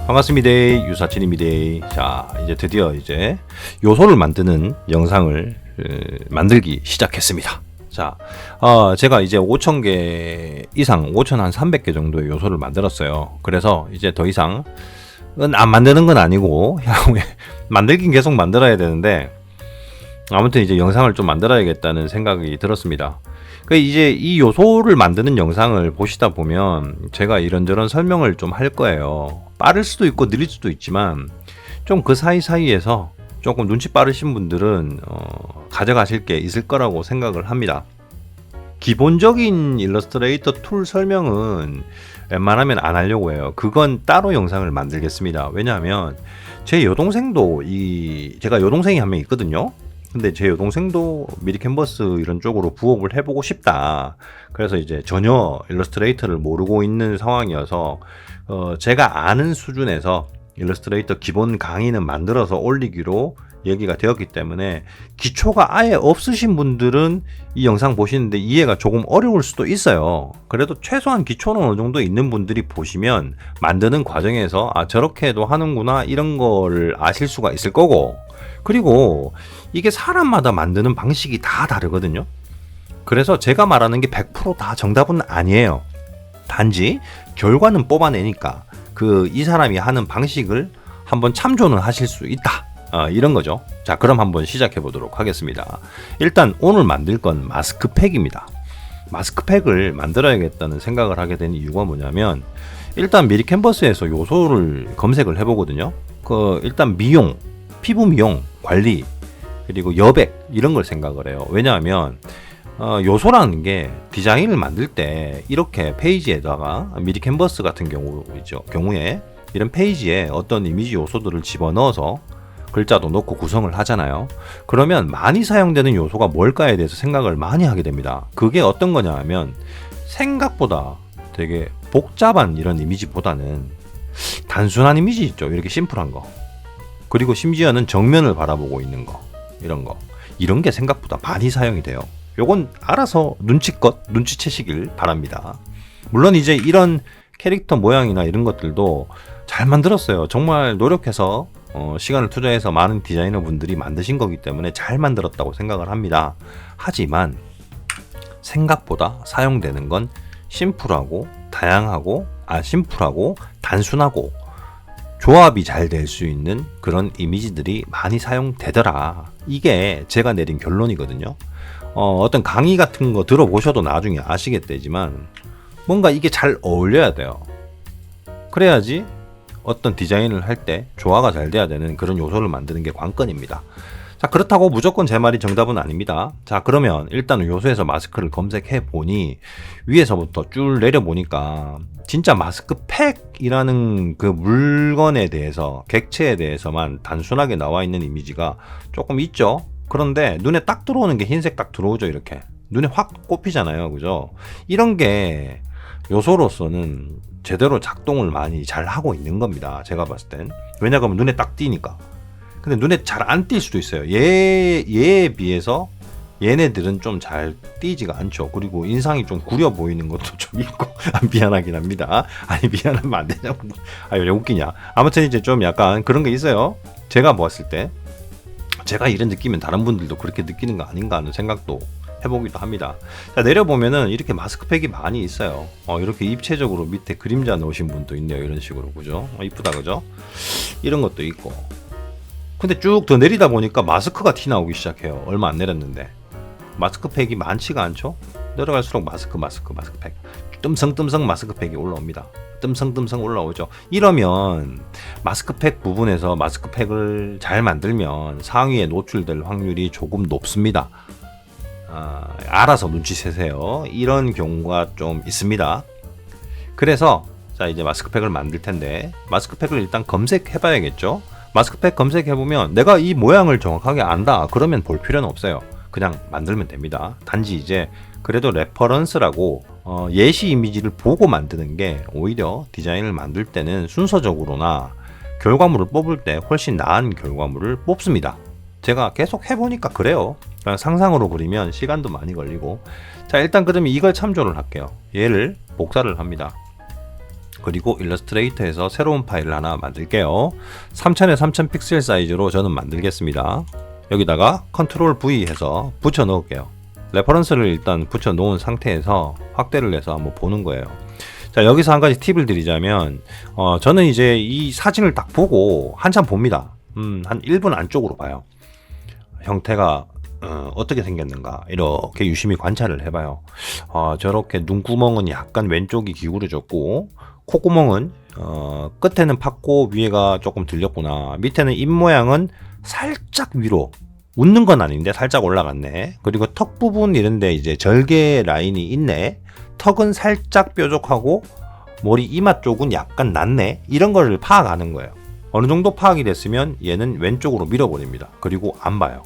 반갑습니다. 유사친입니다. 자, 이제 드디어 이제 요소를 만드는 영상을 만들기 시작했습니다. 자, 제가 이제 5,000개 이상, 5,300개 정도의 요소를 만들었어요. 그래서 이제 더 이상 안 만드는 건 아니고 향후에 만들긴 계속 만들어야 되는데, 아무튼 이제 영상을 좀 만들어야겠다는 생각이 들었습니다. 이제 이 요소를 만드는 영상을 보시다 보면 제가 이런저런 설명을 좀 할 거예요. 빠를 수도 있고 느릴 수도 있지만 좀 그 사이사이에서 조금 눈치 빠르신 분들은 가져가실 게 있을 거라고 생각을 합니다. 기본적인 일러스트레이터 툴 설명은 웬만하면 안 하려고 해요. 그건 따로 영상을 만들겠습니다. 왜냐하면 제 여동생도 제가 여동생이 한 명 있거든요. 근데 제 여동생도 미리 캔버스 이런 쪽으로 부업을 해보고 싶다. 그래서 이제 전혀 일러스트레이터를 모르고 있는 상황이어서 제가 아는 수준에서 일러스트레이터 기본 강의는 만들어서 올리기로 얘기가 되었기 때문에 기초가 아예 없으신 분들은 이 영상 보시는데 이해가 조금 어려울 수도 있어요. 그래도 최소한 기초는 어느 정도 있는 분들이 보시면 만드는 과정에서 저렇게도 하는구나 이런 거를 아실 수가 있을 거고, 그리고 이게 사람마다 만드는 방식이 다 다르거든요. 그래서 제가 말하는 게 100% 다 정답은 아니에요. 단지 결과는 뽑아내니까 이 사람이 하는 방식을 한번 참조는 하실 수 있다. 이런 거죠. 자, 그럼 한번 시작해 보도록 하겠습니다. 일단 오늘 만들 건 마스크팩입니다. 마스크팩을 만들어야겠다는 생각을 하게 된 이유가 뭐냐면, 일단 미리 캔버스에서 요소를 검색을 해보거든요. 일단 미용, 피부 미용, 관리, 그리고 여백 이런 걸 생각을 해요. 왜냐하면 요소라는 게 디자인을 만들 때 이렇게 페이지에다가 미리 캔버스 같은 경우에 이런 페이지에 어떤 이미지 요소들을 집어넣어서 글자도 넣고 구성을 하잖아요. 그러면 많이 사용되는 요소가 뭘까에 대해서 생각을 많이 하게 됩니다. 그게 어떤 거냐 하면, 생각보다 되게 복잡한 이런 이미지보다는 단순한 이미지 있죠. 이렇게 심플한 거. 그리고 심지어는 정면을 바라보고 있는 거. 이런 게 생각보다 많이 사용이 돼요. 요건 알아서 눈치채시길 바랍니다. 물론 이제 이런 캐릭터 모양이나 이런 것들도 잘 만들었어요. 정말 노력해서 시간을 투자해서 많은 디자이너 분들이 만드신 거기 때문에 잘 만들었다고 생각을 합니다. 하지만 생각보다 사용되는 건 심플하고 단순하고 조합이 잘 될 수 있는 그런 이미지들이 많이 사용되더라. 이게 제가 내린 결론이거든요. 어떤 강의 같은 거 들어보셔도 나중에 아시겠지만 뭔가 이게 잘 어울려야 돼요. 그래야지 어떤 디자인을 할 때 조화가 잘 돼야 되는 그런 요소를 만드는 게 관건입니다. 자, 그렇다고 무조건 제 말이 정답은 아닙니다. 자, 그러면 일단은 요소에서 마스크를 검색해 보니 위에서부터 쭉 내려보니까 진짜 마스크팩이라는 그 물건에 대해서, 객체에 대해서만 단순하게 나와 있는 이미지가 조금 있죠. 그런데 눈에 딱 들어오는 게 흰색 딱 들어오죠. 이렇게 눈에 확 꼽히잖아요. 그죠? 이런 게 요소로서는 제대로 작동을 많이 잘 하고 있는 겁니다. 제가 봤을 땐. 왜냐하면 눈에 딱 띄니까. 근데 눈에 잘 안 띌 수도 있어요. 얘에 비해서 얘네들은 좀 잘 띄지가 않죠. 그리고 인상이 좀 구려 보이는 것도 좀 있고. 미안하긴 합니다. 아니, 미안하면 안 되냐고. 왜 웃기냐. 아무튼 이제 좀 약간 그런 게 있어요. 제가 보았을 때 제가 이런 느끼면 다른 분들도 그렇게 느끼는 거 아닌가 하는 생각도 해보기도 합니다. 자, 내려보면은 이렇게 마스크팩이 많이 있어요. 이렇게 입체적으로 밑에 그림자 넣으신 분도 있네요. 이런 식으로. 그죠? 이쁘다. 그죠? 이런 것도 있고. 근데 쭉 더 내리다 보니까 마스크가 티 나오기 시작해요. 얼마 안 내렸는데 마스크팩이 많지가 않죠. 내려갈수록 마스크팩 뜸성뜸성 마스크팩이 올라옵니다. 뜸성뜸성 올라오죠. 이러면 마스크팩 부분에서 마스크팩을 잘 만들면 상위에 노출될 확률이 조금 높습니다. 알아서 눈치 채세요. 이런 경우가 좀 있습니다. 그래서 자, 이제 마스크팩을 만들 텐데 마스크팩을 일단 검색해 봐야겠죠. 마스크팩 검색해보면 내가 이 모양을 정확하게 안다 그러면 볼 필요는 없어요. 그냥 만들면 됩니다. 단지 이제 그래도 레퍼런스라고 예시 이미지를 보고 만드는 게 오히려 디자인을 만들 때는 순서적으로나 결과물을 뽑을 때 훨씬 나은 결과물을 뽑습니다. 제가 계속 해보니까 그래요. 그냥 상상으로 그리면 시간도 많이 걸리고. 자, 일단 그러면 이걸 참조를 할게요. 얘를 복사를 합니다. 그리고 일러스트레이터에서 새로운 파일을 하나 만들게요. 3000에 3000 픽셀 사이즈로 저는 만들겠습니다. 여기다가 컨트롤 V 해서 붙여 넣을게요. 레퍼런스를 일단 붙여 놓은 상태에서 확대를 해서 한번 보는 거예요. 자, 여기서 한 가지 팁을 드리자면 저는 이제 이 사진을 딱 보고 한참 봅니다. 한 1분 안쪽으로 봐요. 형태가 어떻게 생겼는가 이렇게 유심히 관찰을 해봐요. 저렇게 눈구멍은 약간 왼쪽이 기울어졌고 콧구멍은 끝에는 팠고 위에가 조금 들렸구나. 밑에는 입 모양은 살짝 위로 웃는 건 아닌데 살짝 올라갔네. 그리고 턱 부분 이런데 이제 절개 라인이 있네. 턱은 살짝 뾰족하고 머리 이마 쪽은 약간 낮네. 이런 거를 파악하는 거예요. 어느 정도 파악이 됐으면 얘는 왼쪽으로 밀어버립니다. 그리고 안 봐요.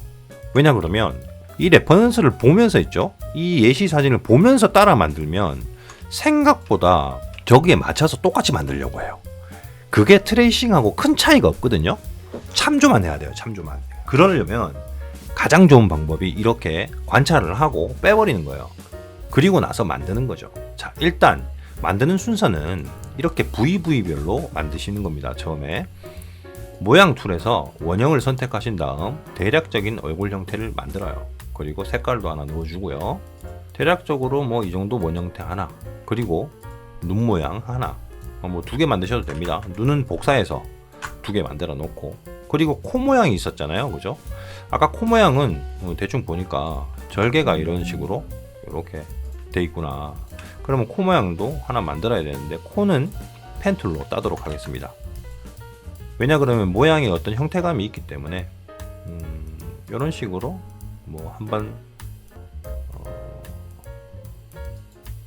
왜냐 그러면 이 레퍼런스를 보면서 있죠. 이 예시 사진을 보면서 따라 만들면 생각보다 저기에 맞춰서 똑같이 만들려고 해요. 그게 트레이싱하고 큰 차이가 없거든요. 참조만 해야 돼요. 참조만. 그러려면 가장 좋은 방법이 이렇게 관찰을 하고 빼버리는 거예요. 그리고 나서 만드는 거죠. 자, 일단 만드는 순서는 이렇게 부위별로 만드시는 겁니다. 처음에 모양 툴에서 원형을 선택하신 다음 대략적인 얼굴 형태를 만들어요. 그리고 색깔도 하나 넣어주고요. 대략적으로 뭐 이 정도 원 형태 하나, 그리고 눈 모양 하나, 뭐 2개 만드셔도 됩니다. 눈은 복사해서 2개 만들어 놓고, 그리고 코 모양이 있었잖아요, 그죠? 아까 코 모양은 대충 보니까 절개가 이런 식으로 이렇게 돼 있구나. 그러면 코 모양도 하나 만들어야 되는데 코는 펜 툴로 따도록 하겠습니다. 왜냐 그러면 모양에 어떤 형태감이 있기 때문에 이런 식으로 뭐 한번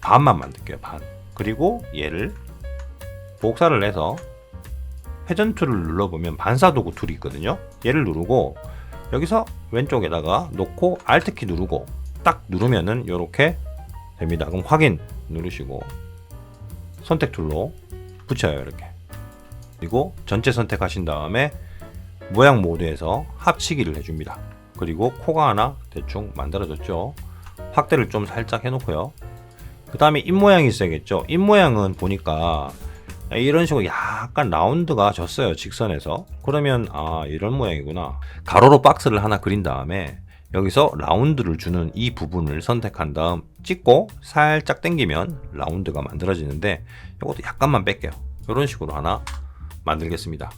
반만 만들게요. 반. 그리고 얘를 복사를 해서 회전 툴을 눌러보면 반사도구 툴이 있거든요. 얘를 누르고 여기서 왼쪽에다가 놓고 Alt키 누르고 딱 누르면은 이렇게 됩니다. 그럼 확인 누르시고 선택 툴로 붙여요. 이렇게. 그리고 전체 선택하신 다음에 모양 모드에서 합치기를 해줍니다. 그리고 코가 하나 대충 만들어졌죠. 확대를 좀 살짝 해놓고요. 그 다음에 입 모양이 있어야겠죠. 입 모양은 보니까 이런 식으로 약간 라운드가 졌어요. 직선에서. 그러면 이런 모양이구나. 가로로 박스를 하나 그린 다음에 여기서 라운드를 주는 이 부분을 선택한 다음 찍고 살짝 당기면 라운드가 만들어지는데 이것도 약간만 뺄게요. 이런 식으로 하나 만들겠습니다.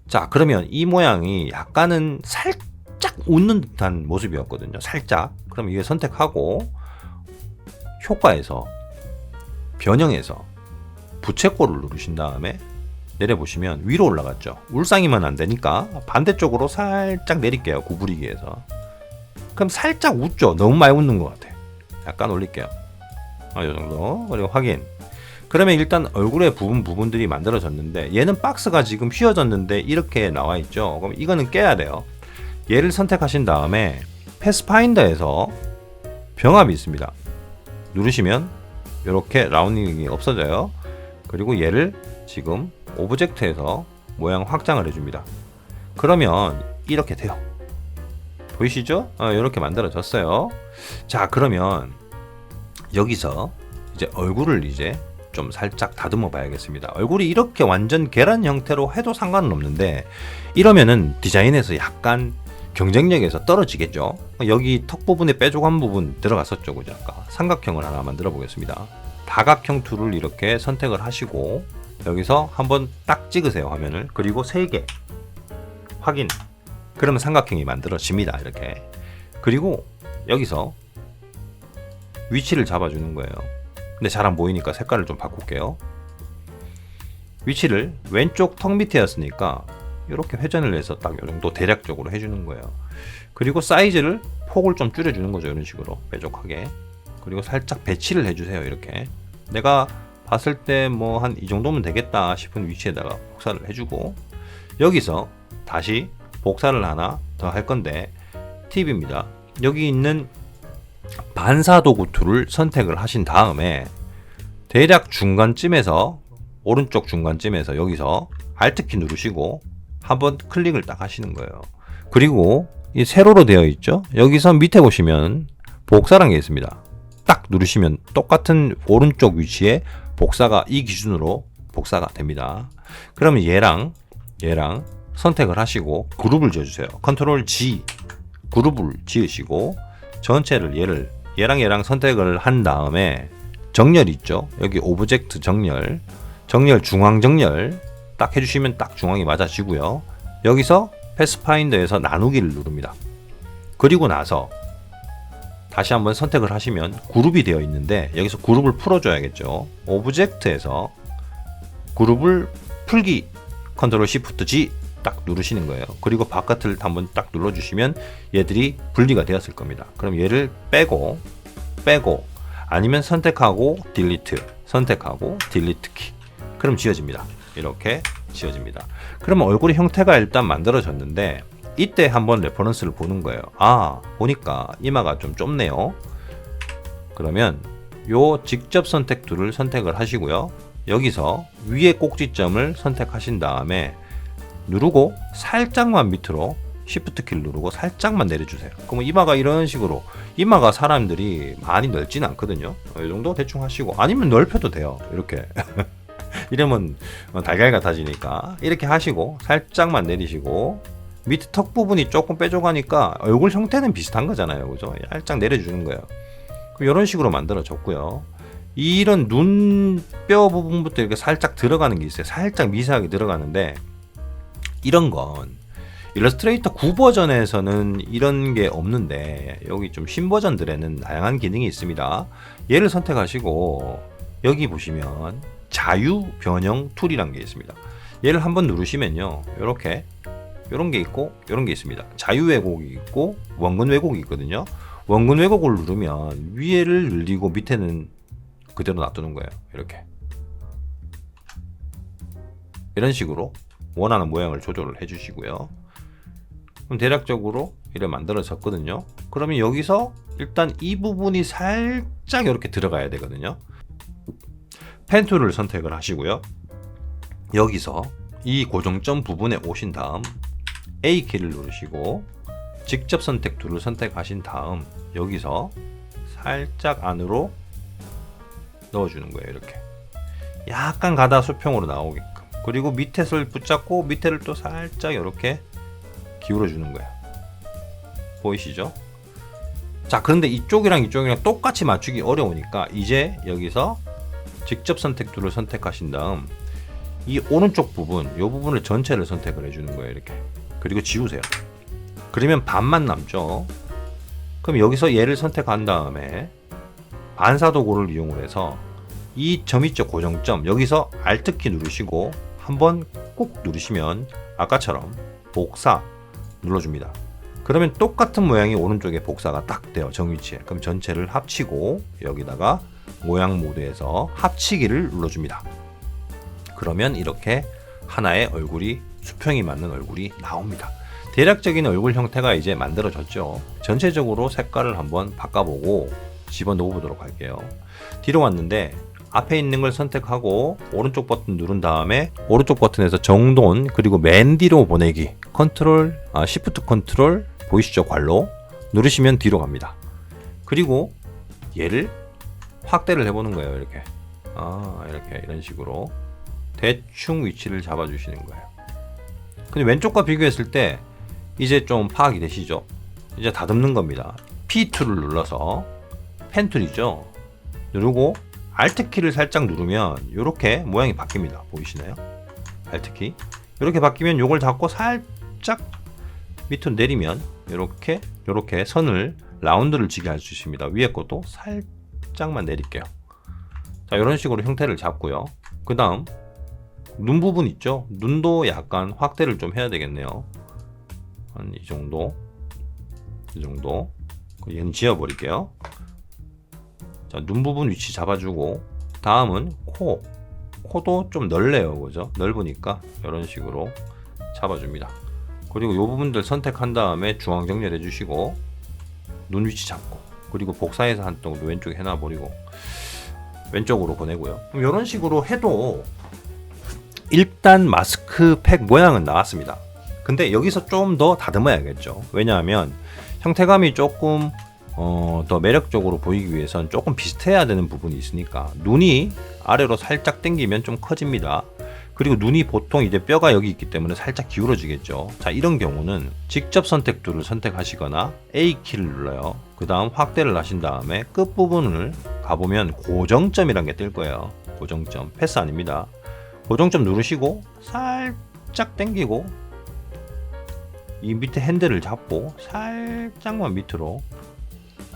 자, 그러면 이 모양이 약간은 살짝 웃는 듯한 모습이었거든요. 살짝. 그럼 이게 선택하고 효과에서 변형해서 부채꼴을 누르신 다음에 내려보시면 위로 올라갔죠. 울상이면 안 되니까 반대쪽으로 살짝 내릴게요. 구부리기에서. 그럼 살짝 웃죠. 너무 많이 웃는 것 같아요. 약간 올릴게요. 이 정도. 그리고 확인. 그러면 일단 얼굴의 부분들이 만들어졌는데 얘는 박스가 지금 휘어졌는데 이렇게 나와 있죠. 그럼 이거는 깨야 돼요. 얘를 선택하신 다음에 패스파인더에서 병합이 있습니다. 누르시면 이렇게 라운딩이 없어져요. 그리고 얘를 지금 오브젝트에서 모양 확장을 해줍니다. 그러면 이렇게 돼요. 보이시죠? 이렇게 만들어졌어요. 자, 그러면 여기서 이제 얼굴을 이제 좀 살짝 다듬어 봐야겠습니다. 얼굴이 이렇게 완전 계란 형태로 해도 상관은 없는데 이러면은 디자인에서 약간 경쟁력에서 떨어지겠죠. 여기 턱 부분에 뾰족한 부분 들어갔었죠. 그죠? 아까 삼각형을 하나 만들어 보겠습니다. 다각형 툴을 이렇게 선택을 하시고 여기서 한번 딱 찍으세요. 화면을. 그리고 3개 확인. 그러면 삼각형이 만들어집니다. 이렇게. 그리고 여기서 위치를 잡아주는 거예요. 근데 잘 안 보이니까 색깔을 좀 바꿀게요. 위치를 왼쪽 턱 밑에였으니까 이렇게 회전을 해서 딱 이 정도 대략적으로 해주는 거예요. 그리고 사이즈를 폭을 좀 줄여주는 거죠. 이런 식으로 뾰족하게. 그리고 살짝 배치를 해주세요. 이렇게 내가 봤을 때 뭐 한 이 정도면 되겠다 싶은 위치에다가 복사를 해주고 여기서 다시 복사를 하나 더 할 건데 팁입니다. 여기 있는 반사도구 툴을 선택을 하신 다음에 대략 중간쯤에서 오른쪽 중간쯤에서 여기서 Alt키 누르시고 한번 클릭을 딱 하시는 거예요. 그리고 이 세로로 되어 있죠. 여기서 밑에 보시면 복사라는 게 있습니다. 딱 누르시면 똑같은 오른쪽 위치에 복사가 이 기준으로 복사가 됩니다. 그러면 얘랑 선택을 하시고 그룹을 지어주세요. 컨트롤 G 그룹을 지으시고 전체를 얘랑 선택을 한 다음에 정렬 있죠. 여기 오브젝트 정렬 중앙 정렬 딱 해주시면 딱 중앙이 맞아지고요. 여기서 패스파인더에서 나누기를 누릅니다. 그리고 나서 다시 한번 선택을 하시면 그룹이 되어 있는데 여기서 그룹을 풀어줘야겠죠. 오브젝트에서 그룹을 풀기 컨트롤 시프트 G 딱 누르시는 거예요. 그리고 바깥을 한번 딱 눌러주시면 얘들이 분리가 되었을 겁니다. 그럼 얘를 빼고 아니면 선택하고 딜리트 키 그럼 지워집니다. 이렇게 지워집니다. 그러면 얼굴의 형태가 일단 만들어졌는데 이때 한번 레퍼런스를 보는 거예요. 아, 보니까 이마가 좀 좁네요. 그러면 요 직접 선택 툴을 선택을 하시고요. 여기서 위에 꼭지점을 선택하신 다음에 누르고 살짝만 밑으로 Shift 키를 누르고 살짝만 내려주세요. 그러면 이마가 이런 식으로, 이마가 사람들이 많이 넓지는 않거든요. 이 정도 대충 하시고, 아니면 넓혀도 돼요. 이렇게 이러면 달걀 같아지니까 이렇게 하시고 살짝만 내리시고, 밑에 턱 부분이 조금 빼줘가니까 얼굴 형태는 비슷한 거잖아요. 그죠? 살짝 내려주는 거예요. 그럼 이런 식으로 만들어졌고요. 이런 눈뼈 부분부터 이렇게 살짝 들어가는 게 있어요. 살짝 미세하게 들어가는데, 이런 건 일러스트레이터 9 버전에서는 이런 게 없는데 여기 좀 신버전들에는 다양한 기능이 있습니다. 얘를 선택하시고 여기 보시면 자유 변형 툴이란 게 있습니다. 얘를 한번 누르시면요, 이렇게 이런 게 있고 이런 게 있습니다. 자유 왜곡이 있고 원근 왜곡이 있거든요. 원근 왜곡을 누르면 위에를 늘리고 밑에는 그대로 놔두는 거예요. 이런 식으로 원하는 모양을 조절을 해주시고요. 그럼 대략적으로 이렇게 만들어졌거든요. 그러면 여기서 일단 이 부분이 살짝 이렇게 들어가야 되거든요. 펜 툴을 선택을 하시고요. 여기서 이 고정점 부분에 오신 다음 A 키를 누르시고 직접 선택 툴을 선택하신 다음 여기서 살짝 안으로 넣어주는 거예요. 이렇게 약간 가다 수평으로 나오게끔. 그리고 밑에를 붙잡고 밑에를 또 살짝 이렇게 기울여 주는 거예요. 보이시죠? 자, 그런데 이쪽이랑 똑같이 맞추기 어려우니까 이제 여기서 직접 선택 툴을 선택하신 다음 이 오른쪽 부분, 이 부분을 전체를 선택을 해주는 거예요. 이렇게. 그리고 지우세요. 그러면 반만 남죠. 그럼 여기서 얘를 선택한 다음에 반사도구를 이용을 해서 이 점 있죠, 고정점. 여기서 Alt 키 누르시고 한번 꾹 누르시면 아까처럼 복사 눌러줍니다. 그러면 똑같은 모양이 오른쪽에 복사가 딱 돼요. 정위치에. 그럼 전체를 합치고 여기다가 모양 모드에서 합치기를 눌러줍니다. 그러면 이렇게 하나의 얼굴이, 수평이 맞는 얼굴이 나옵니다. 대략적인 얼굴 형태가 이제 만들어졌죠. 전체적으로 색깔을 한번 바꿔보고 집어넣어 보도록 할게요. 뒤로 왔는데 앞에 있는 걸 선택하고 오른쪽 버튼 누른 다음에 오른쪽 버튼에서 정돈 그리고 맨 뒤로 보내기 시프트 컨트롤 보이시죠? 괄로 누르시면 뒤로 갑니다. 그리고 얘를 확대를 해보는 거예요. 이렇게 이런 식으로 대충 위치를 잡아주시는 거예요. 근데 왼쪽과 비교했을 때 이제 좀 파악이 되시죠? 이제 다듬는 겁니다. P2를 눌러서 펜 툴이죠. 누르고 Alt 키를 살짝 누르면 이렇게 모양이 바뀝니다. 보이시나요? Alt 키. 이렇게 바뀌면 이걸 잡고 살짝 밑으로 내리면 이렇게 선을 라운드를 지게 할 수 있습니다. 위에 것도 살짝만 내릴게요. 자, 이런 식으로 형태를 잡고요. 그 다음 눈 부분 있죠? 눈도 약간 확대를 좀 해야 되겠네요. 한 이 정도. 얘는 지워버릴게요. 자, 눈 부분 위치 잡아주고 다음은 코도 좀 넓네요. 그죠? 넓으니까 이런 식으로 잡아줍니다. 그리고 이 부분들 선택한 다음에 중앙 정렬해 주시고 눈 위치 잡고 그리고 복사해서 한 정도 왼쪽에 해놔버리고 왼쪽으로 보내고요. 그럼 이런 식으로 해도 일단 마스크팩 모양은 나왔습니다. 근데 여기서 좀 더 다듬어야겠죠. 왜냐하면 형태감이 조금 더 매력적으로 보이기 위해선 조금 비슷해야 되는 부분이 있으니까 눈이 아래로 살짝 당기면 좀 커집니다. 그리고 눈이 보통 이제 뼈가 여기 있기 때문에 살짝 기울어지겠죠. 자, 이런 경우는 직접 선택 툴을 선택하시거나 A키를 눌러요. 그 다음 확대를 하신 다음에 끝부분을 가보면 고정점이란 게 뜰 거예요. 고정점. 패스 아닙니다. 고정점 누르시고 살짝 당기고 이 밑에 핸들을 잡고 살짝만 밑으로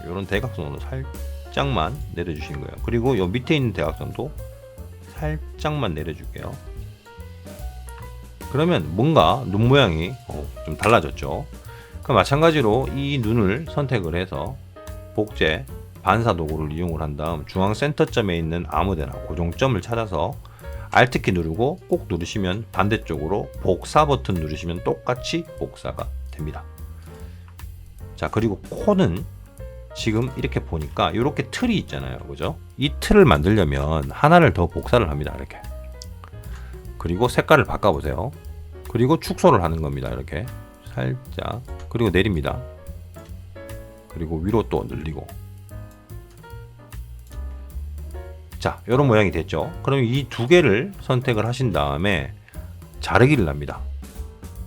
이런 대각선으로 살짝만 내려주시는 거예요. 그리고 이 밑에 있는 대각선도 살짝만 내려줄게요. 그러면 뭔가 눈 모양이 좀 달라졌죠. 그 마찬가지로 이 눈을 선택을 해서 복제 반사 도구를 이용을 한 다음 중앙 센터점에 있는 아무데나 고정점을 찾아서 Alt키 누르고 꼭 누르시면 반대쪽으로 복사 버튼 누르시면 똑같이 복사가 됩니다. 자, 그리고 코는 지금 이렇게 보니까 이렇게 틀이 있잖아요. 그죠? 이 틀을 만들려면 하나를 더 복사를 합니다. 이렇게. 그리고 색깔을 바꿔보세요. 그리고 축소를 하는 겁니다. 이렇게 살짝. 그리고 내립니다. 그리고 위로 또 늘리고. 자, 이런 모양이 됐죠. 그럼 이 두 개를 선택을 하신 다음에 자르기를 합니다.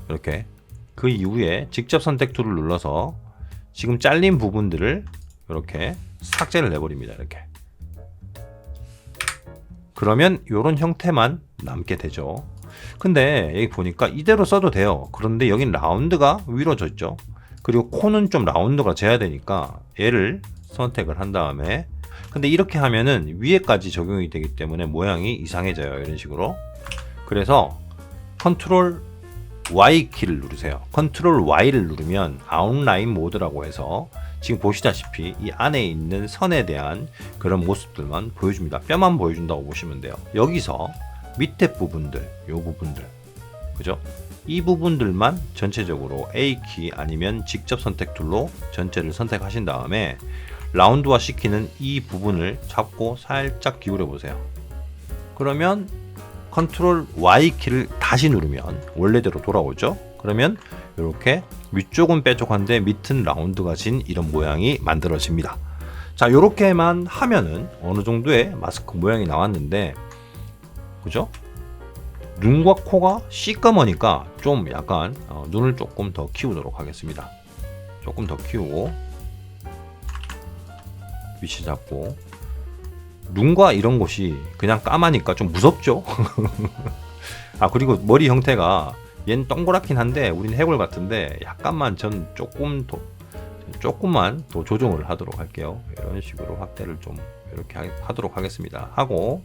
이렇게. 그 이후에 직접 선택 툴을 눌러서 지금 잘린 부분들을 이렇게 삭제를 해버립니다. 이렇게. 그러면 이런 형태만 남게 되죠. 근데 여기 보니까 이대로 써도 돼요. 그런데 여긴 라운드가 위로 져 있죠. 그리고 코는 좀 라운드가 져야 되니까 얘를 선택을 한 다음에 근데 이렇게 하면은 위에까지 적용이 되기 때문에 모양이 이상해져요. 이런 식으로. 그래서 컨트롤 Y 키를 누르세요. 컨트롤 Y를 누르면 아웃라인 모드라고 해서 지금 보시다시피 이 안에 있는 선에 대한 그런 모습들만 보여줍니다. 뼈만 보여준다고 보시면 돼요. 여기서 밑에 부분들, 요 부분들, 그죠? 이 부분들만 전체적으로 A키 아니면 직접 선택 툴로 전체를 선택하신 다음에 라운드화 시키는 이 부분을 잡고 살짝 기울여 보세요. 그러면 컨트롤 Y 키를 다시 누르면 원래대로 돌아오죠. 그러면 이렇게 위쪽은 뾰족한데 밑은 라운드가 진 이런 모양이 만들어집니다. 자, 이렇게만 하면은 어느 정도의 마스크 모양이 나왔는데, 그죠? 눈과 코가 시꺼머니까 좀 약간 눈을 조금 더 키우도록 하겠습니다. 조금 더 키우고 위치 잡고. 눈과 이런 곳이 그냥 까마니까 좀 무섭죠. 아, 그리고 머리 형태가 얘는 동그랗긴 한데 우린 해골 같은데 약간만 전 조금만 더 조정을 하도록 할게요. 이런 식으로 확대를 좀 이렇게 하도록 하겠습니다. 하고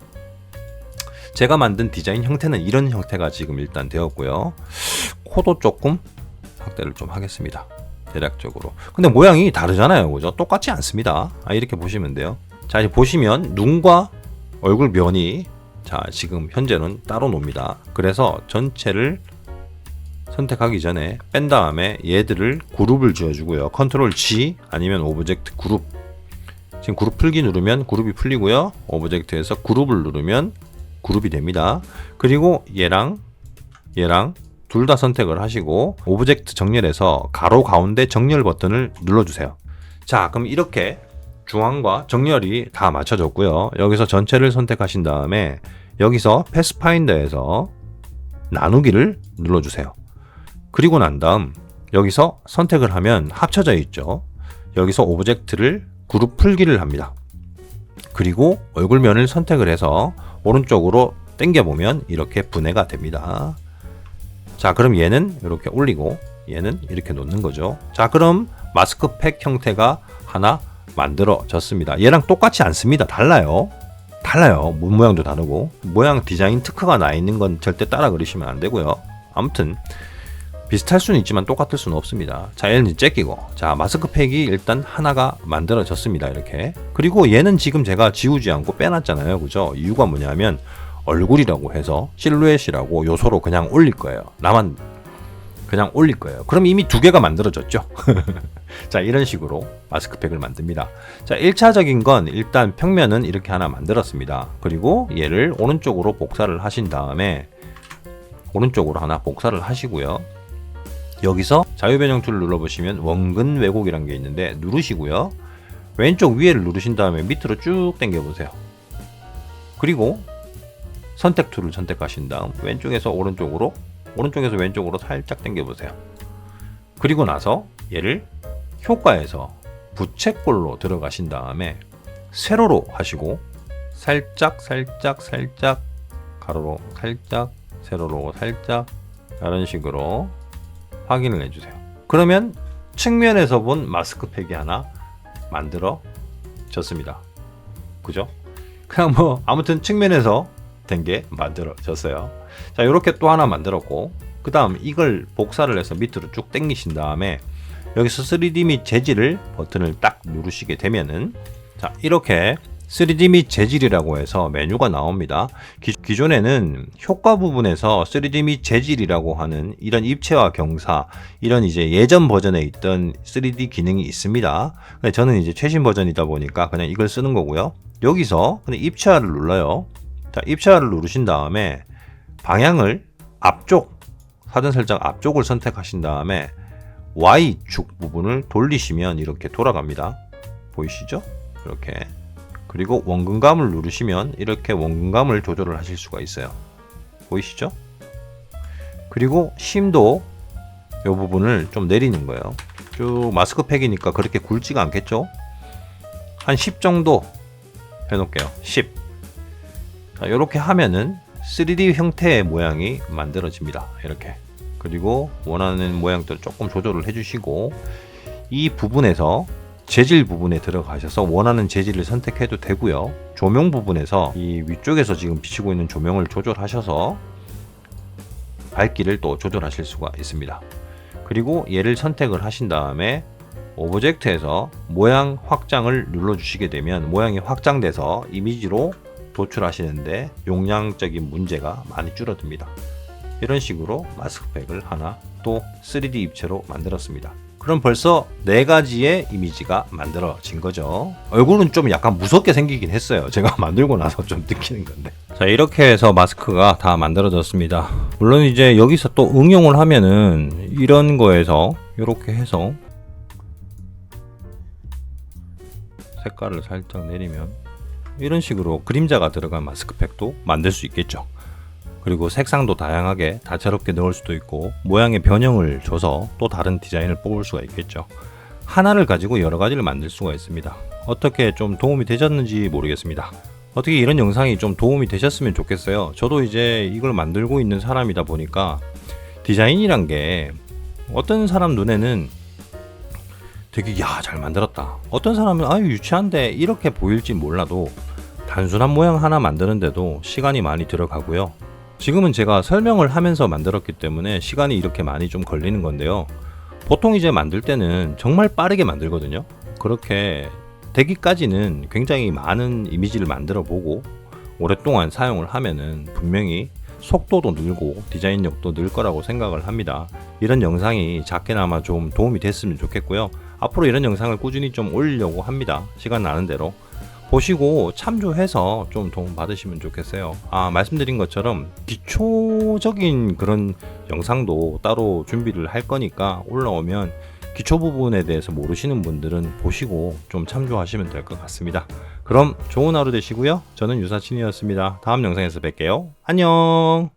제가 만든 디자인 형태는 이런 형태가 지금 일단 되었고요. 코도 조금 확대를 좀 하겠습니다. 대략적으로. 근데 모양이 다르잖아요. 그죠? 똑같지 않습니다. 이렇게 보시면 돼요. 자, 이제 보시면 눈과 얼굴 면이 자, 지금 현재는 따로 놉니다. 그래서 전체를 선택하기 전에 뺀 다음에 얘들을 그룹을 지어주고요. 컨트롤 G 아니면 오브젝트 그룹. 지금 그룹 풀기 누르면 그룹이 풀리고요. 오브젝트에서 그룹을 누르면 그룹이 됩니다. 그리고 얘랑 둘 다 선택을 하시고 오브젝트 정렬에서 가로 가운데 정렬 버튼을 눌러주세요. 자, 그럼 이렇게 중앙과 정렬이 다 맞춰졌고요. 여기서 전체를 선택하신 다음에 여기서 패스파인더에서 나누기를 눌러주세요. 그리고 난 다음 여기서 선택을 하면 합쳐져 있죠. 여기서 오브젝트를 그룹 풀기를 합니다. 그리고 얼굴면을 선택을 해서 오른쪽으로 당겨보면 이렇게 분해가 됩니다. 자, 그럼 얘는 이렇게 올리고 얘는 이렇게 놓는 거죠. 자, 그럼 마스크팩 형태가 하나 만들어졌습니다. 얘랑 똑같지 않습니다. 달라요. 몸 모양도 다르고 모양 디자인 특허가 나 있는 건 절대 따라 그리시면 안 되고요. 아무튼 비슷할 수는 있지만 똑같을 수는 없습니다. 자, 얘는 이제 째끼고 자, 마스크팩이 일단 하나가 만들어졌습니다. 이렇게. 그리고 얘는 지금 제가 지우지 않고 빼놨잖아요. 그죠? 이유가 뭐냐면 얼굴이라고 해서 실루엣이라고 요소로 그냥 올릴 거예요. 나만 그냥 올릴 거예요. 그럼 이미 두 개가 만들어졌죠. 자, 이런 식으로 마스크팩을 만듭니다. 자, 1차적인 건 일단 평면은 이렇게 하나 만들었습니다. 그리고 얘를 오른쪽으로 복사를 하신 다음에 오른쪽으로 하나 복사를 하시고요. 여기서 자유변형 툴을 눌러보시면 원근 왜곡이라는 게 있는데 누르시고요. 왼쪽 위에를 누르신 다음에 밑으로 쭉 당겨 보세요. 그리고 선택 툴을 선택하신 다음 왼쪽에서 오른쪽으로, 오른쪽에서 왼쪽으로 살짝 당겨 보세요. 그리고 나서 얘를 효과에서 부채꼴로 들어가신 다음에 세로로 하시고 살짝 가로로 살짝, 세로로 살짝, 이런 식으로 확인을 해주세요. 그러면 측면에서 본 마스크팩이 하나 만들어졌습니다. 그죠? 그냥 뭐 아무튼 측면에서 된 게 만들어졌어요. 자, 이렇게 또 하나 만들었고, 그 다음 이걸 복사를 해서 밑으로 쭉 당기신 다음에 여기서 3D 및 재질을 버튼을 딱 누르시게 되면은, 자, 이렇게 3D 및 재질이라고 해서 메뉴가 나옵니다. 기존에는 효과 부분에서 3D 및 재질이라고 하는 이런 입체와 경사, 이런 이제 예전 버전에 있던 3D 기능이 있습니다. 저는 이제 최신 버전이다 보니까 그냥 이걸 쓰는 거고요. 여기서 그냥 입체화를 눌러요. 자, 입체화를 누르신 다음에 방향을 앞쪽, 사진 설정 앞쪽을 선택하신 다음에 Y축 부분을 돌리시면 이렇게 돌아갑니다. 보이시죠? 이렇게. 그리고 원근감을 누르시면 이렇게 원근감을 조절을 하실 수가 있어요. 보이시죠? 그리고 심도 이 부분을 좀 내리는 거예요. 쭉 마스크팩이니까 그렇게 굵지가 않겠죠? 한 10 정도 해놓을게요. 10. 자, 이렇게 하면은 3D 형태의 모양이 만들어집니다. 이렇게. 그리고 원하는 모양대로 조금 조절을 해주시고, 이 부분에서 재질 부분에 들어가셔서 원하는 재질을 선택해도 되고요. 조명 부분에서 이 위쪽에서 지금 비치고 있는 조명을 조절하셔서 밝기를 또 조절하실 수가 있습니다. 그리고 얘를 선택을 하신 다음에 오브젝트에서 모양 확장을 눌러주시게 되면 모양이 확장돼서 이미지로 도출하시는데 용량적인 문제가 많이 줄어듭니다. 이런 식으로 마스크팩을 하나 또 3D 입체로 만들었습니다. 그럼 벌써 4가지의 이미지가 만들어진 거죠. 얼굴은 좀 약간 무섭게 생기긴 했어요. 제가 만들고 나서 좀 느끼는 건데. 자, 이렇게 해서 마스크가 다 만들어졌습니다. 물론 이제 여기서 또 응용을 하면은 이런 거에서 이렇게 해서 색깔을 살짝 내리면 이런 식으로 그림자가 들어간 마스크팩도 만들 수 있겠죠. 그리고 색상도 다양하게 다채롭게 넣을 수도 있고 모양의 변형을 줘서 또 다른 디자인을 뽑을 수가 있겠죠. 하나를 가지고 여러 가지를 만들 수가 있습니다. 어떻게 좀 도움이 되셨는지 모르겠습니다. 어떻게 이런 영상이 좀 도움이 되셨으면 좋겠어요. 저도 이제 이걸 만들고 있는 사람이다 보니까 디자인이란 게 어떤 사람 눈에는 되게 야, 잘 만들었다, 어떤 사람은 아유 유치한데 이렇게 보일지 몰라도 단순한 모양 하나 만드는데도 시간이 많이 들어가고요. 지금은 제가 설명을 하면서 만들었기 때문에 시간이 이렇게 많이 좀 걸리는 건데요. 보통 이제 만들 때는 정말 빠르게 만들거든요. 그렇게 되기까지는 굉장히 많은 이미지를 만들어 보고 오랫동안 사용을 하면은 분명히 속도도 늘고 디자인력도 늘 거라고 생각을 합니다. 이런 영상이 작게나마 좀 도움이 됐으면 좋겠고요. 앞으로 이런 영상을 꾸준히 좀 올리려고 합니다. 시간 나는 대로 보시고 참조해서 좀 도움 받으시면 좋겠어요. 말씀드린 것처럼 기초적인 그런 영상도 따로 준비를 할 거니까 올라오면 기초 부분에 대해서 모르시는 분들은 보시고 좀 참조하시면 될 것 같습니다. 그럼 좋은 하루 되시고요. 저는 유사친이었습니다. 다음 영상에서 뵐게요. 안녕.